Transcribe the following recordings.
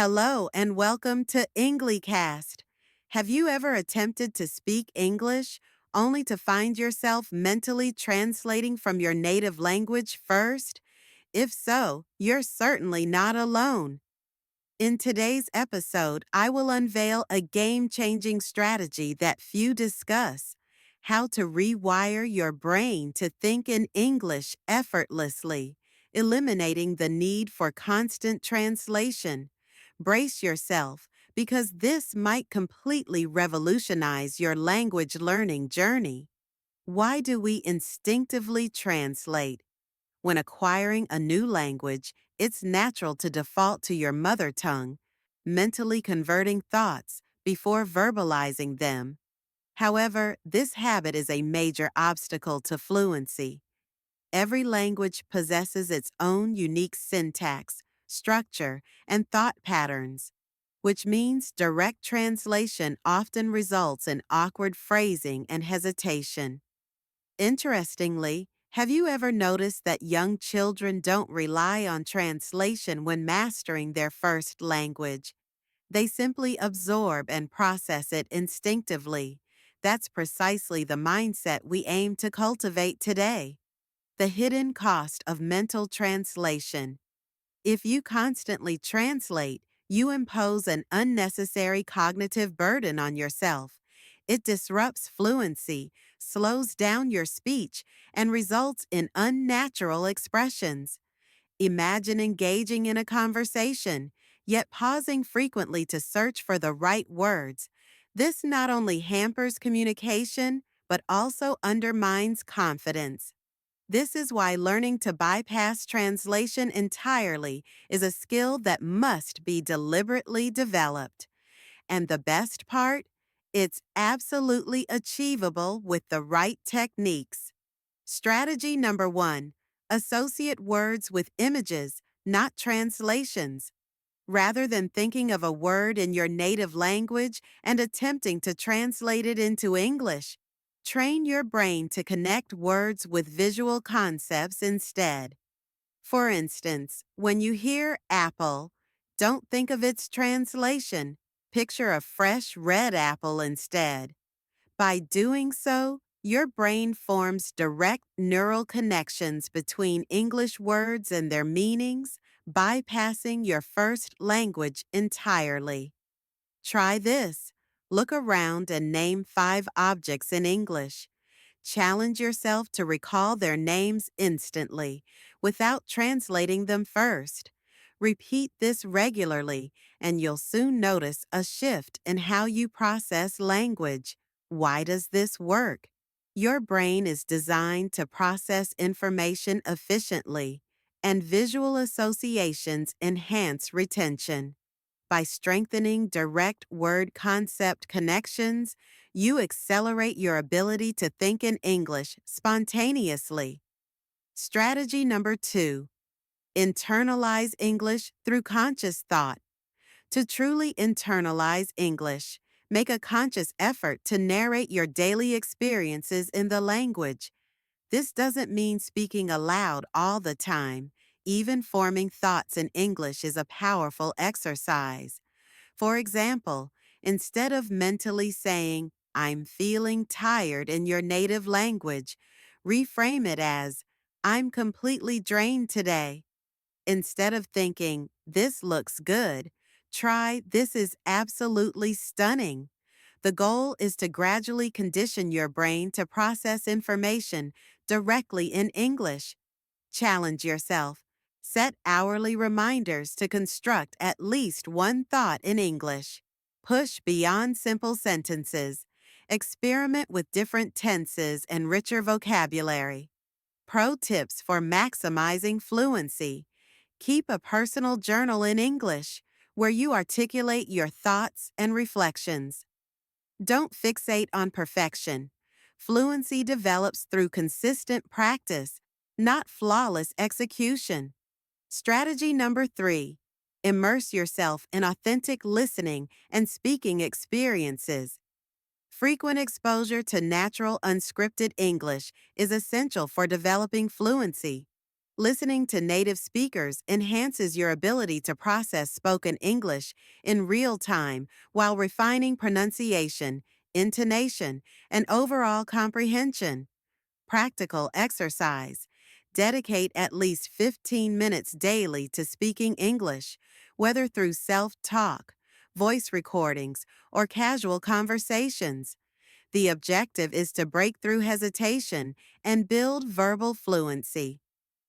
Hello and welcome to Englicast. Have you ever attempted to speak English only to find yourself mentally translating from your native language first? If so, you're certainly not alone. In today's episode, I will unveil a game-changing strategy that few discuss: how to rewire your brain to think in English effortlessly, eliminating the need for constant translation. Brace yourself, because this might completely revolutionize your language learning journey. Why do we instinctively translate? When acquiring a new language, it's natural to default to your mother tongue, mentally converting thoughts before verbalizing them. However, this habit is a major obstacle to fluency. Every language possesses its own unique syntax, structure, and thought patterns, which means direct translation often results in awkward phrasing and hesitation. Interestingly, have you ever noticed that young children don't rely on translation when mastering their first language? They simply absorb and process it instinctively. That's precisely the mindset we aim to cultivate today. The hidden cost of mental translation. If you constantly translate, you impose an unnecessary cognitive burden on yourself. It disrupts fluency, slows down your speech, and results in unnatural expressions. Imagine engaging in a conversation, yet pausing frequently to search for the right words. This not only hampers communication, but also undermines confidence. This is why learning to bypass translation entirely is a skill that must be deliberately developed. And the best part? It's absolutely achievable with the right techniques. Strategy number 1: associate words with images, not translations. Rather than thinking of a word in your native language and attempting to translate it into English, train your brain to connect words with visual concepts instead. For instance, when you hear apple, don't think of its translation. Picture a fresh red apple instead. By doing so, your brain forms direct neural connections between English words and their meanings, bypassing your first language entirely. Try this. Look around and name 5 objects in English. Challenge yourself to recall their names instantly, without translating them first. Repeat this regularly, and you'll soon notice a shift in how you process language. Why does this work? Your brain is designed to process information efficiently, and visual associations enhance retention. By strengthening direct word concept connections, you accelerate your ability to think in English spontaneously. Strategy number 2: internalize English through conscious thought. To truly internalize English, make a conscious effort to narrate your daily experiences in the language. This doesn't mean speaking aloud all the time. Even forming thoughts in English is a powerful exercise. For example, instead of mentally saying, "I'm feeling tired" in your native language, reframe it as, "I'm completely drained today." Instead of thinking, "This looks good," try, "This is absolutely stunning." The goal is to gradually condition your brain to process information directly in English. Challenge yourself. Set hourly reminders to construct at least one thought in English. Push beyond simple sentences. Experiment with different tenses and richer vocabulary. Pro tips for maximizing fluency. Keep a personal journal in English where you articulate your thoughts and reflections. Don't fixate on perfection. Fluency develops through consistent practice, not flawless execution. Strategy number 3: immerse yourself in authentic listening and speaking experiences. Frequent exposure to natural, unscripted English is essential for developing fluency. Listening to native speakers enhances your ability to process spoken English in real time while refining pronunciation, intonation, and overall comprehension. Practical exercise. Dedicate at least 15 minutes daily to speaking English, whether through self talk, voice recordings, or casual conversations. The objective is to break through hesitation and build verbal fluency.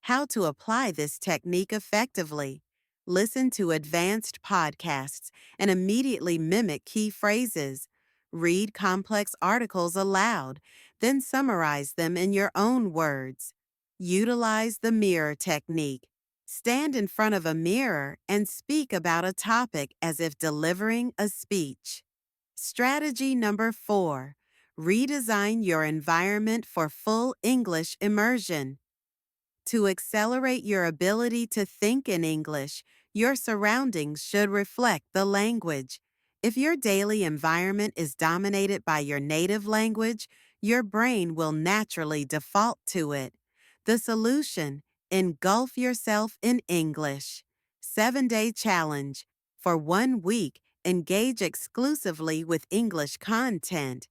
How to apply this technique effectively. Listen to advanced podcasts and immediately mimic key phrases. Read complex articles aloud, then summarize them in your own words. Utilize the mirror technique. Stand in front of a mirror and speak about a topic as if delivering a speech. Strategy number 4. Redesign your environment for full English immersion. To accelerate your ability to think in English, your surroundings should reflect the language. If your daily environment is dominated by your native language, your brain will naturally default to it. The solution: engulf yourself in English. 7-day challenge. For 1 week, engage exclusively with English content.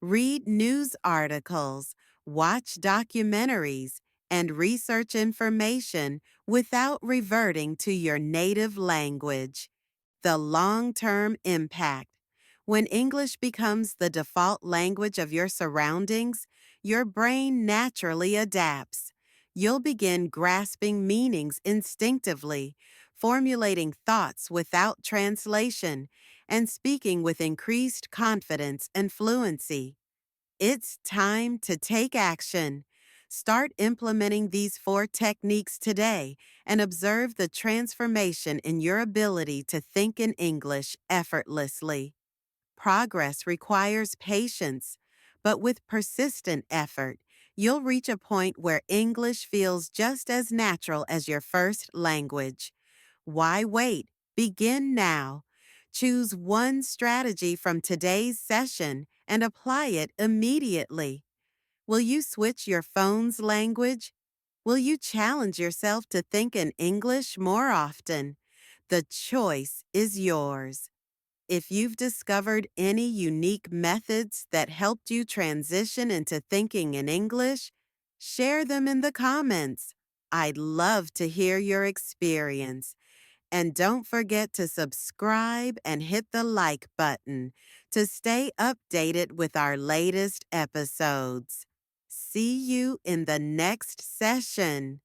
Read news articles, watch documentaries, and research information without reverting to your native language. The long-term impact. When English becomes the default language of your surroundings, your brain naturally adapts. You'll begin grasping meanings instinctively, formulating thoughts without translation, and speaking with increased confidence and fluency. It's time to take action. Start implementing these 4 techniques today and observe the transformation in your ability to think in English effortlessly. Progress requires patience, but with persistent effort, you'll reach a point where English feels just as natural as your first language. Why wait? Begin now. Choose one strategy from today's session and apply it immediately. Will you switch your phone's language? Will you challenge yourself to think in English more often? The choice is yours. If you've discovered any unique methods that helped you transition into thinking in English, share them in the comments. I'd love to hear your experience. And don't forget to subscribe and hit the like button to stay updated with our latest episodes. See you in the next session.